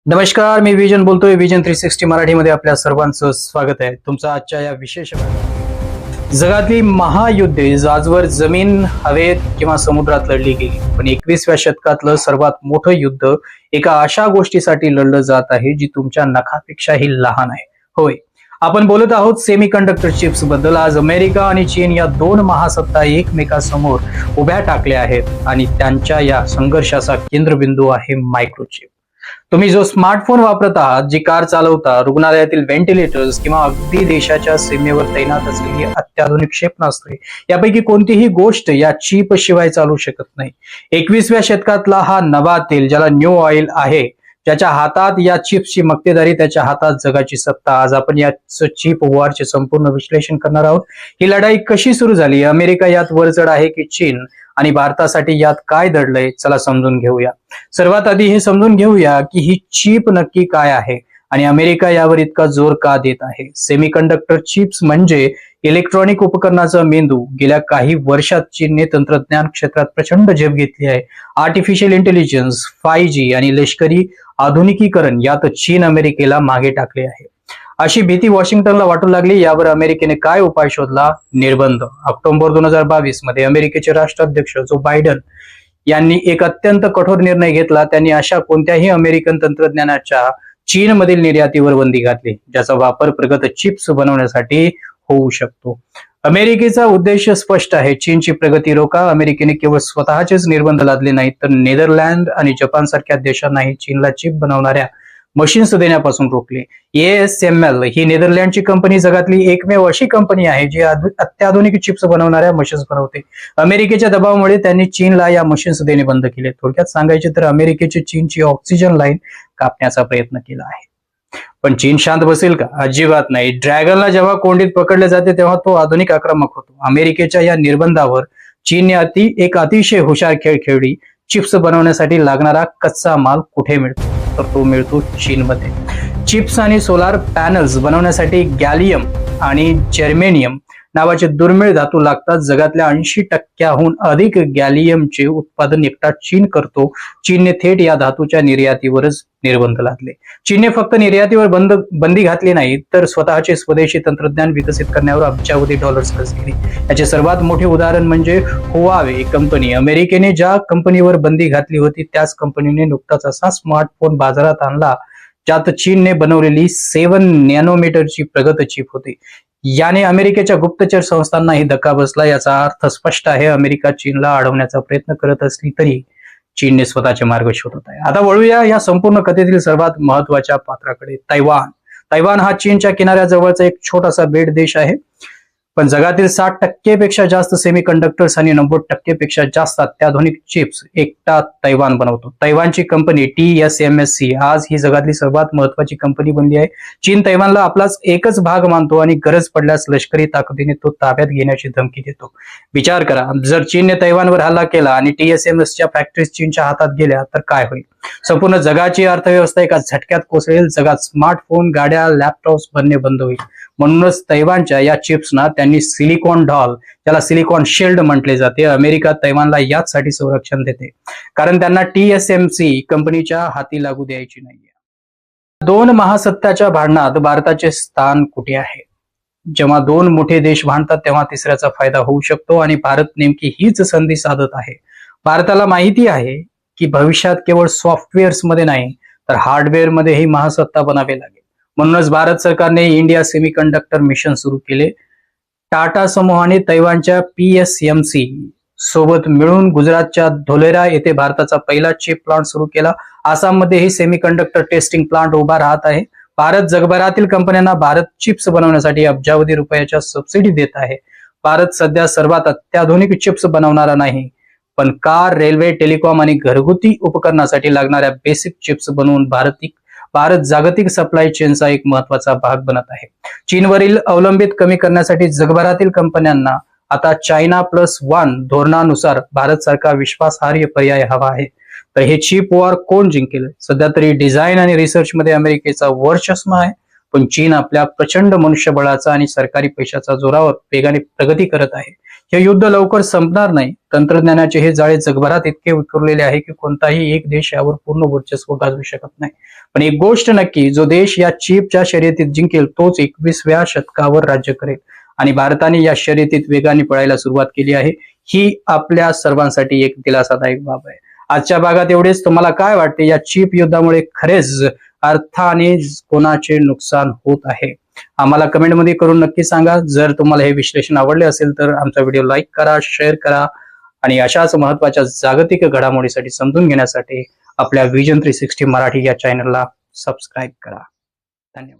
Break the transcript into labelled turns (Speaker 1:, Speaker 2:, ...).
Speaker 1: नमस्कार, मी विजन बोलतोय. विजन 360 मराठीमध्ये आपल्या सर्वांचं स्वागत आहे. तुमचं आजच्या या विशेष भागात जगातली महायुद्धे आजवर जमीन, हवेत किंवा समुद्रात लढली गेली, पण 21व्या शतकातलं सर्वात मोठं युद्ध एका अशा गोष्टीसाठी लढलं जात आहे जी तुमच्या नखापेक्षाही लहान आहे. होय, आपण बोलत आहोत सेमीकंडक्टर चिप्स बद्दल. आज अमेरिका आणि चीन या दोन महासत्ता एकमेकांसमोर उभ्या टाकल्या आहेत आणि त्यांच्या या संघर्षाचा केंद्रबिंदू आहे मायक्रोचिप. तुम्ही जो स्मार्टफोन वापरत आहात, जी कार चालवता, रुग्णालयातील व्हेंटिलेटर्स किंवा अगदी देशाच्या सीमेवर तैनात असलेली अत्याधुनिक क्षेपणास्त्रे, यापैकी कोणतीही गोष्ट या चिप शिवाय चालू शकत नाही. 21व्या शतकातला हा नवा तेल, ज्याला न्यू ऑइल आहे, ज्याच्या हातात या चिप्सची मक्तेदारी, त्याच्या हातात जगाची सत्ता. आज आपण या चिप वॉरचे संपूर्ण विश्लेषण करणार आहोत. ही लढाई कशी सुरू झाली, अमेरिका यात वरचढ आहे की चीन, आणि भारतासाठी यात काय दडलंय, चला समजून घेऊया. सर्वात आधी हे समजून घेऊया की ही चिप नक्की काय आहे आणि अमेरिका यावर इतका जोर का देत आहे. सेमीकंडक्टर चिप्स म्हणजे इलेक्ट्रॉनिक उपकरणाचा मेंदू. गेल्या काही वर्षात चीनने तंत्रज्ञान क्षेत्रात प्रचंड झेप घेतली आहे. आर्टिफिशियल इंटेलिजन्स, 5G आणि लष्करी आधुनिकीकरण यात चीन अमेरिकेला मागे टाकले आहे. अशी भीती वॉशिंग्टनला वाटू लागली. यावर अमेरिकेने काय उपाय शोधला? निर्बंध. ऑक्टोबर 2022 मध्ये अमेरिकेचे राष्ट्राध्यक्ष जो बायडन यांनी एक अत्यंत कठोर निर्णय घेतला. त्यांनी अशा कोणत्याही अमेरिकन तंत्रज्ञानाच्या चीनमधील निर्यातीवर बंदी घातली ज्याचा वापर प्रगत चिप्स बनवण्यासाठी होऊ शकतो. अमेरिकेचा उद्देश स्पष्ट आहे, चीनची प्रगती रोका. अमेरिकेने केवळ स्वतःचेच निर्बंध लादले नाहीत, तर नेदरलँड आणि जपान सारख्या देशांनाही चीनला चिप बनवणाऱ्या मशीन्स देण्यापासून रोखले. ASML ही नेदरलँडची कंपनी जगातली एकमेव अशी कंपनी आहे जी अत्याधुनिक चिप्स बनवणाऱ्या मशीन्स बनवते. अमेरिकेच्या दबावामुळे त्यांनी चीनला या मशीन्स देणे बंद केले. थोडक्यात सांगायचे तर अमेरिकेचे चीनची ऑक्सिजन लाईन कापण्याचा प्रयत्न केला आहे. पण चीन शांत बसेल का? अजिबात नाही. ड्रॅगनला जेव्हा कोंडीत पकडले जाते तेव्हा तो आधुनिक आक्रमक होतो. अमेरिकेच्या या निर्बंधावर चीनने एक अतिशय हुशार खेळ खेळली. चिप्स बनवण्यासाठी लागणारा कच्चा माल कुठे मिळतो? तर तो मिळतो चीनमध्ये. चिप्स आणि सोलार पॅनल्स बनवण्यासाठी गॅलियम आणि जर्मेनियम नावाचे दुर्मिळ धातू लागतात. जगातल्या 80% अधिक गॅलियमचे उत्पादन एकटा चीन करतो. चीनने थेट या धातूच्या निर्यातीवरच निर्बंध लादले. चीनने फक्त निर्यातीवर बंदी घातली नाही, तर स्वतःचे स्वदेशी तंत्रज्ञान विकसित करण्यावर अब्जावधी डॉलर्स खर्च केले. याचे सर्वात मोठे उदाहरण म्हणजे हुआवे कंपनी. अमेरिकेने ज्या कंपनीवर बंदी घातली होती त्याच कंपनीने नुकताच असा स्मार्टफोन बाजारात आणला ज्यात चीनने बनवलेली 7 नॅनोमीटरची प्रगत चिप होती. याने अमेरिकेच्या गुप्तचर संस्थांनाही धक्का बसला. याचा अर्थ स्पष्ट आहे, अमेरिका चीनला अडवण्याचा प्रयत्न करत असली तरी चीनने स्वतःचे मार्ग शोधत आहे. आता वळूया या संपूर्ण कथेतील सर्वात महत्वाच्या पात्राकडे, तैवान. तैवान हा चीनच्या किनाऱ्याजवळचा एक छोटासा बेट देश आहे, पण जगातील 60% पेक्षा जास्त सेमीकंडक्टर्स आणि 90% पेक्षा जास्त अत्याधुनिक चिप्स एकटा तैवान बनवतो. तैवानची कंपनी TSMC आज ही जगातली सर्वात महत्वाची कंपनी बनली आहे. चीन तैवानला आपलाच एकच भाग मानतो आणि गरज पडल्यास लष्करी ताकदीने तो ताब्यात घेण्याची धमकी देतो. विचार करा, जर चीनने तैवानवर हल्ला केला आणि TSMCच्या फॅक्टरीज चीनच्या हातात गेल्या तर काय होईल? संपूर्ण जगाची अर्थव्यवस्था एका झटक्यात कोसळेल. जगात स्मार्टफोन, गाड्या, लॅपटॉप्स बनणे बंद होईल. म्हणूनच तैवानच्या या चिप्सना त्यांनी सिलिकॉन डॉल, ज्याला सिलिकॉन शिल्ड म्हटले जाते, अमेरिका तैवानला याचसाठी संरक्षण देते, कारण त्यांना TSMC कंपनीच्या हाती लागू द्यायची नाहीये. दोन महासत्ताच्या भांडणात भारताचे स्थान कुठे आहे? जेव्हा दोन मोठे देश भांडतात तेव्हा तिसऱ्याचा फायदा होऊ शकतो आणि भारत नेमकी हीच संधी साधत आहे. भारताला माहिती आहे की भविष्यात केवळ सॉफ्टवेअर्स मध्ये नाही तर हार्डवेअर मध्ये ही महासत्ता बनावे लागेल. म्हणूनच भारत सरकारने इंडिया सेमीकंडक्टर मिशन सुरू केले. टाटा समूहाने तैवानच्या PSMC सोबत मिळून गुजरातच्या धोलेरा येथे भारताचा पहिला चिप प्लांट सुरू केला. आसाममध्येही सेमीकंडक्टर टेस्टिंग प्लांट उभा राहत आहे. भारत जगभरातील कंपन्यांना भारत चिप्स बनवण्यासाठी अब्जावधी रुपयाच्या सबसिडी देत आहे. भारत सध्या सर्वात अत्याधुनिक चिप्स बनवणारा नाही, पण कार, रेल्वे, टेलिकॉम आणि घरगुती उपकरणासाठी लागणाऱ्या बेसिक चिप्स बनवून भारत जागतिक सप्लाय चेनचा एक महत्वाचा भाग बनत आहे. चीनवरील अवलंबित कमी करण्यासाठी जगभरातील कंपन्यांना आता China+1 धोरणानुसार भारत सारखा विश्वासार्ह पर्याय हवा आहे. तर हे चिप वॉर कोण जिंकेल? सध्या तरी डिझाईन आणि रिसर्च मध्ये अमेरिकेचा वर्चस्व आहे, पण चीन आपल्या प्रचंड मनुष्यबळाचा आणि सरकारी पैशाचा जोरावर वेगाने प्रगती करत आहे. हे युद्ध लवकर संपणार नाही. तंत्रज्ञानाचे हे जाळे जगभरात इतके विखुरलेले आहे की कोणताही एक देश यावर पूर्ण वर्चस्व गाजवू शकत नाही. पण एक गोष्ट नक्की, जो देश या चिपच्या शर्यतीत जिंकेल तोच 21व्या शतकावर राज्य करेल. आणि भारताने या शर्यतीत वेगाने पळायला सुरुवात केली आहे. ही आपल्या सर्वांसाठी एक दिलासादायक बाब आहे. आजच्या भागात एवढेच. तुम्हाला काय वाटते, या चिप युद्धामुळे खरेच अर्थाने कोणाचे नुकसान होत आहे? आम्हाला कमेंटमध्ये करून नक्की सांगा. जर तुम्हाला हे विश्लेषण आवडले असेल तर आमचा व्हिडिओ लाईक करा, शेअर करा आणि अशाच महत्त्वाच्या जागतिक घडामोडीसाठी समजून घेण्यासाठी आपल्या व्हिजन 360 मराठी या चॅनलला सबस्क्राईब करा. धन्यवाद.